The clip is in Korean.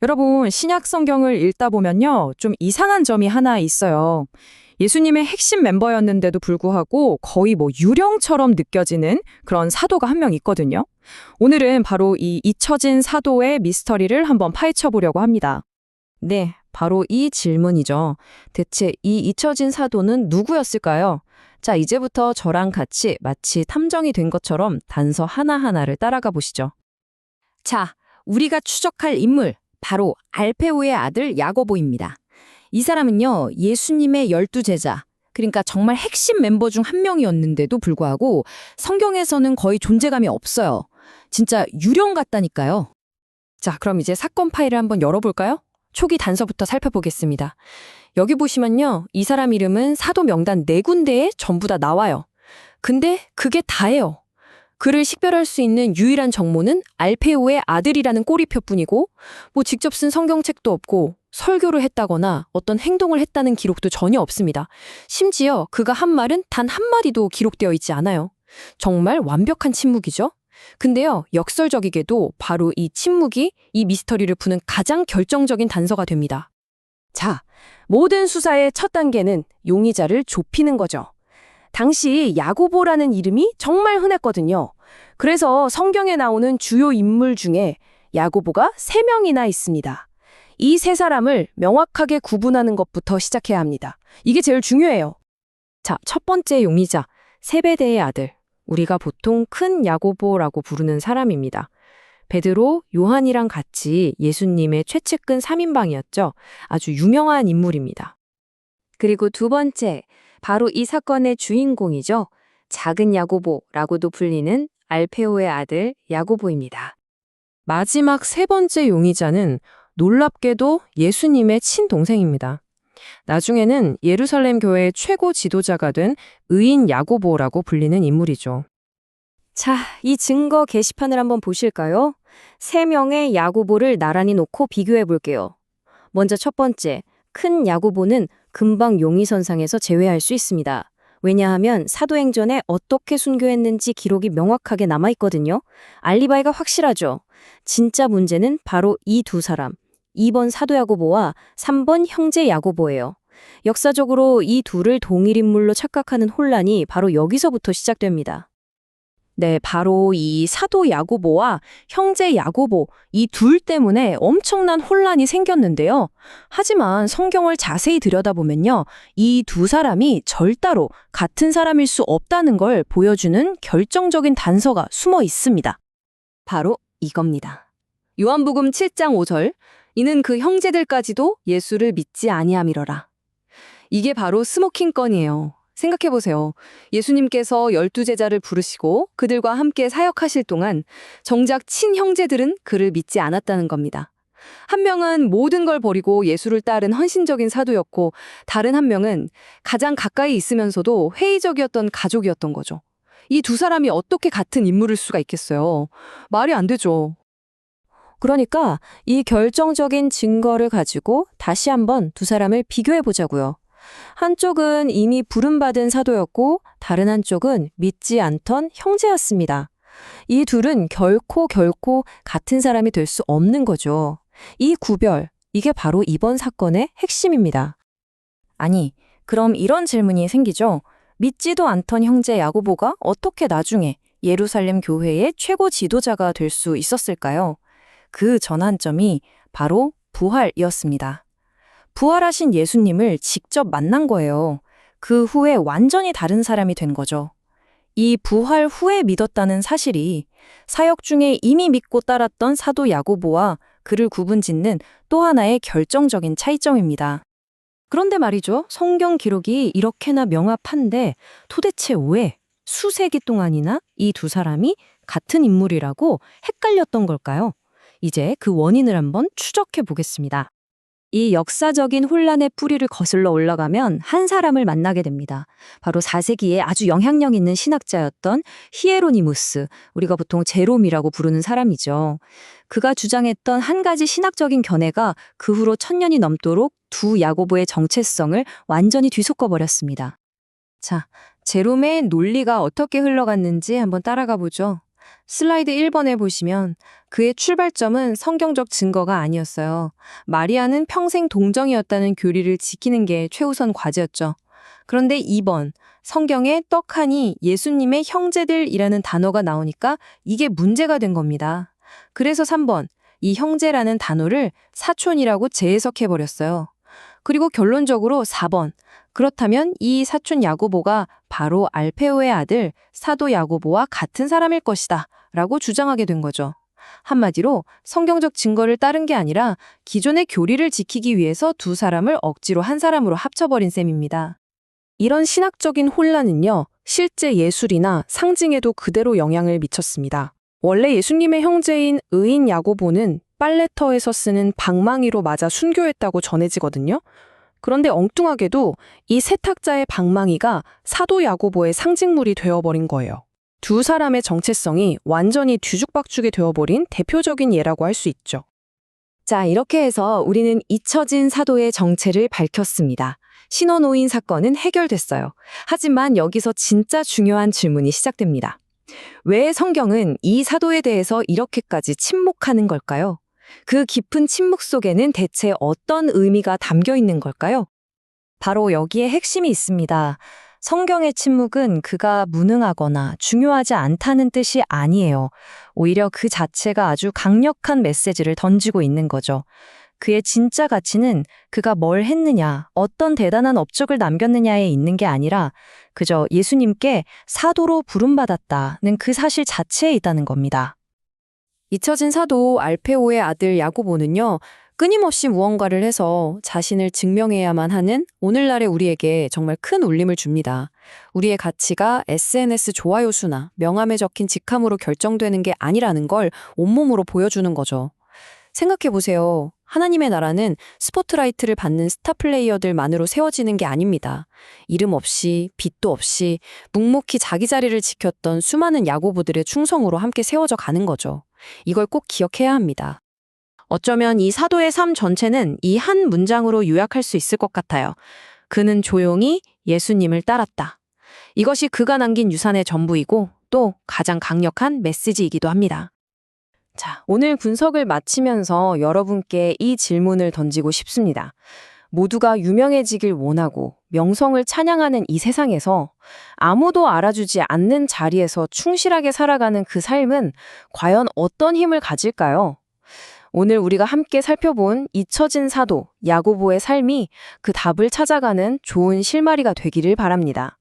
여러분, 신약 성경을 읽다 보면요, 좀 이상한 점이 하나 있어요. 예수님의 핵심 멤버였는데도 불구하고 거의 유령처럼 느껴지는 그런 사도가 한 명 있거든요. 오늘은 바로 이 잊혀진 사도의 미스터리를 한번 파헤쳐 보려고 합니다. 네, 바로 이 질문이죠. 대체 이 잊혀진 사도는 누구였을까요? 자, 이제부터 저랑 같이 마치 탐정이 된 것처럼 단서 하나하나를 따라가 보시죠. 자, 우리가 추적할 인물, 바로 알페오의 아들 야고보입니다. 이 사람은요, 예수님의 12제자, 그러니까 정말 핵심 멤버 중 한 명이었는데도 불구하고 성경에서는 거의 존재감이 없어요. 진짜 유령 같다니까요. 자, 그럼 이제 사건 파일을 한번 열어볼까요? 초기 단서부터 살펴보겠습니다. 여기 보시면요, 이 사람 이름은 사도 명단 4군데에 전부 다 나와요. 근데 그게 다예요. 그를 식별할 수 있는 유일한 정보는 알페오의 아들이라는 꼬리표뿐이고, 직접 쓴 성경책도 없고, 설교를 했다거나 어떤 행동을 했다는 기록도 전혀 없습니다. 심지어 그가 한 말은 단 한마디도 기록되어 있지 않아요. 정말 완벽한 침묵이죠? 근데요, 역설적이게도 바로 이 침묵이 이 미스터리를 푸는 가장 결정적인 단서가 됩니다. 자, 모든 수사의 첫 단계는 용의자를 좁히는 거죠. 당시 야고보라는 이름이 정말 흔했거든요. 그래서 성경에 나오는 주요 인물 중에 야고보가 3명이나 있습니다. 이 3사람을 명확하게 구분하는 것부터 시작해야 합니다. 이게 제일 중요해요. 자, 첫 번째 용의자, 세베대의 아들. 우리가 보통 큰 야고보라고 부르는 사람입니다. 베드로, 요한이랑 같이 예수님의 최측근 3인방이었죠. 아주 유명한 인물입니다. 그리고 두 번째, 바로 이 사건의 주인공이죠. 작은 야고보라고도 불리는 알페오의 아들 야고보입니다. 마지막 3번째 용의자는 놀랍게도 예수님의 친동생입니다. 나중에는 예루살렘 교회의 최고 지도자가 된 의인 야고보라고 불리는 인물이죠. 자, 이 증거 게시판을 한번 보실까요? 3명의 야고보를 나란히 놓고 비교해 볼게요. 먼저 첫 번째, 큰 야고보는 금방 용의선상에서 제외할 수 있습니다. 왜냐하면 사도행전에 어떻게 순교했는지 기록이 명확하게 남아있거든요. 알리바이가 확실하죠. 진짜 문제는 바로 이 두 사람, 2번 사도 야고보와 3번 형제 야고보예요. 역사적으로 이 둘을 동일 인물로 착각하는 혼란이 바로 여기서부터 시작됩니다. 네, 바로 이 사도 야고보와 형제 야고보, 이 둘 때문에 엄청난 혼란이 생겼는데요. 하지만 성경을 자세히 들여다보면요, 이 두 사람이 절대로 같은 사람일 수 없다는 걸 보여주는 결정적인 단서가 숨어 있습니다. 바로 이겁니다. 요한복음 7장 5절, 이는 그 형제들까지도 예수를 믿지 아니함이러라. 이게 바로 스모킹 건이에요. 생각해보세요. 예수님께서 12제자를 부르시고 그들과 함께 사역하실 동안 정작 친형제들은 그를 믿지 않았다는 겁니다. 한 명은 모든 걸 버리고 예수를 따른 헌신적인 사도였고, 다른 한 명은 가장 가까이 있으면서도 회의적이었던 가족이었던 거죠. 이 두 사람이 어떻게 같은 인물일 수가 있겠어요? 말이 안 되죠. 그러니까 이 결정적인 증거를 가지고 다시 한번 두 사람을 비교해 보자고요. 한쪽은 이미 부름받은 사도였고 다른 한쪽은 믿지 않던 형제였습니다. 이 둘은 결코 같은 사람이 될 수 없는 거죠. 이 구별, 이게 바로 이번 사건의 핵심입니다. 아니, 그럼 이런 질문이 생기죠. 믿지도 않던 형제 야고보가 어떻게 나중에 예루살렘 교회의 최고 지도자가 될 수 있었을까요? 그 전환점이 바로 부활이었습니다. 부활하신 예수님을 직접 만난 거예요. 그 후에 완전히 다른 사람이 된 거죠. 이 부활 후에 믿었다는 사실이 사역 중에 이미 믿고 따랐던 사도 야고보와 그를 구분짓는 또 하나의 결정적인 차이점입니다. 그런데 말이죠. 성경 기록이 이렇게나 명확한데 도대체 왜 수세기 동안이나 이 두 사람이 같은 인물이라고 헷갈렸던 걸까요? 이제 그 원인을 한번 추적해 보겠습니다. 이 역사적인 혼란의 뿌리를 거슬러 올라가면 한 사람을 만나게 됩니다. 바로 4세기에 아주 영향력 있는 신학자였던 히에로니무스, 우리가 보통 제롬이라고 부르는 사람이죠. 그가 주장했던 한 가지 신학적인 견해가 그 후로 1000년이 넘도록 두 야고보의 정체성을 완전히 뒤섞어 버렸습니다. 자, 제롬의 논리가 어떻게 흘러갔는지 한번 따라가 보죠. 슬라이드 1번에 보시면 그의 출발점은 성경적 증거가 아니었어요. 마리아는 평생 동정이었다는 교리를 지키는 게 최우선 과제였죠. 그런데 2번, 성경에 떡하니 예수님의 형제들이라는 단어가 나오니까 이게 문제가 된 겁니다. 그래서 3번, 이 형제라는 단어를 사촌이라고 재해석해버렸어요. 그리고 결론적으로 4번, 그렇다면 이 사촌 야고보가 바로 알페오의 아들 사도 야고보와 같은 사람일 것이다 라고 주장하게 된 거죠. 한마디로 성경적 증거를 따른 게 아니라 기존의 교리를 지키기 위해서 두 사람을 억지로 한 사람으로 합쳐버린 셈입니다. 이런 신학적인 혼란은요, 실제 예술이나 상징에도 그대로 영향을 미쳤습니다. 원래 예수님의 형제인 의인 야고보는 빨래터에서 쓰는 방망이로 맞아 순교했다고 전해지거든요. 그런데 엉뚱하게도 이 세탁자의 방망이가 사도 야고보의 상징물이 되어버린 거예요. 두 사람의 정체성이 완전히 뒤죽박죽이 되어버린 대표적인 예라고 할 수 있죠. 자, 이렇게 해서 우리는 잊혀진 사도의 정체를 밝혔습니다. 신원오인 사건은 해결됐어요. 하지만 여기서 진짜 중요한 질문이 시작됩니다. 왜 성경은 이 사도에 대해서 이렇게까지 침묵하는 걸까요? 그 깊은 침묵 속에는 대체 어떤 의미가 담겨 있는 걸까요? 바로 여기에 핵심이 있습니다. 성경의 침묵은 그가 무능하거나 중요하지 않다는 뜻이 아니에요. 오히려 그 자체가 아주 강력한 메시지를 던지고 있는 거죠. 그의 진짜 가치는 그가 뭘 했느냐, 어떤 대단한 업적을 남겼느냐에 있는 게 아니라 그저 예수님께 사도로 부름받았다는 그 사실 자체에 있다는 겁니다. 잊혀진 사도 알페오의 아들 야고보는요, 끊임없이 무언가를 해서 자신을 증명해야만 하는 오늘날의 우리에게 정말 큰 울림을 줍니다. 우리의 가치가 SNS 좋아요 수나 명함에 적힌 직함으로 결정되는 게 아니라는 걸 온몸으로 보여주는 거죠. 생각해보세요. 하나님의 나라는 스포트라이트를 받는 스타 플레이어들만으로 세워지는 게 아닙니다. 이름 없이, 빛도 없이 묵묵히 자기 자리를 지켰던 수많은 야고보들의 충성으로 함께 세워져 가는 거죠. 이걸 꼭 기억해야 합니다. 어쩌면 이 사도의 삶 전체는 이 한 문장으로 요약할 수 있을 것 같아요. 그는 조용히 예수님을 따랐다. 이것이 그가 남긴 유산의 전부이고 또 가장 강력한 메시지이기도 합니다. 자, 오늘 분석을 마치면서 여러분께 이 질문을 던지고 싶습니다. 모두가 유명해지길 원하고 명성을 찬양하는 이 세상에서 아무도 알아주지 않는 자리에서 충실하게 살아가는 그 삶은 과연 어떤 힘을 가질까요? 오늘 우리가 함께 살펴본 잊혀진 사도 야고보의 삶이 그 답을 찾아가는 좋은 실마리가 되기를 바랍니다.